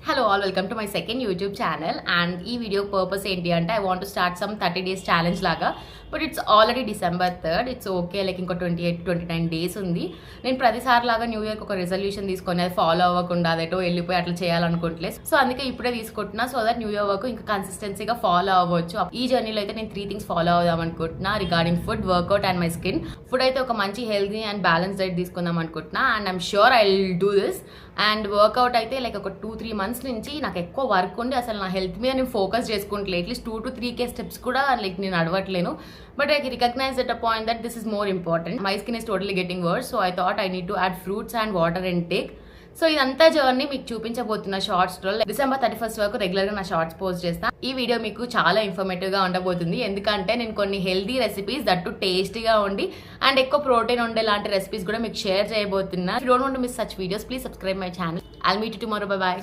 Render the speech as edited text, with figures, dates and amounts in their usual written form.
Hello all, welcome to my second YouTube channel and ee video purpose enti ante I want to start some 30 days challenge laga, but it's already December 3rd. It's okay, like inko 28 29 days undi. Nenu pratisari laga new year ki oka resolution తీసుకొని అది follow అవ్వకుండా అదేటో వెళ్ళిపోయి అట్లా చేయాలనుకోవట్లేదు. So అందుకే ఇప్పుడే తీసుకుంటున్నా so that new year వరకు ఇంకా కన్సిస్టెన్సీగా ఫాలో అవ్వచ్చు. ఈ జర్నీలో అయితే నేను 3 థింగ్స్ ఫాలో అవుదాం అనుకుంటున్నా regarding food, workout and my skin. Food అయితే ఒక మంచి హెల్తీ అండ్ బ్యాలెన్స్ డైట్ తీసుకుందాం అనుకుంటున్నా and I'm sure I will do this. And workout అయితే లైక్ ఒక 2-3 మంత్స్ నుంచి నాకు ఎక్కువ వర్క్ ఉండి అసలు నా హెల్త్ మీద నేను ఫోకస్ చేసుకుంటలే. అట్లీస్ట్ 2 to 3K స్టెప్స్ కూడా లైక్ నేను అడవట్లేను. But I recognise that a point that this is more important. My skin is totally getting worse, so I thought I need to add fruits and water and take. So ఇదంతా journey మీకు చూపించబోతున్న shorts లో December 31st వరకు regular గా నా shorts post చేస్తాను. ఈ video మీకు చాలా ఇన్ఫర్మేటివ్ గా ఉండబోతుంది, ఎందుకంటే నేను కొన్ని హెల్దీ రెసిపీస్ దట్టు టేస్టీగా ఉండి అండ్ ఎక్కువ ప్రోటీన్ ఉండే లాంటి రెసిపీస్ కూడా మీకు share చేయబోతున్నా. If you don't want to miss such videos, please subscribe my channel. I'll meet you tomorrow. Bye bye.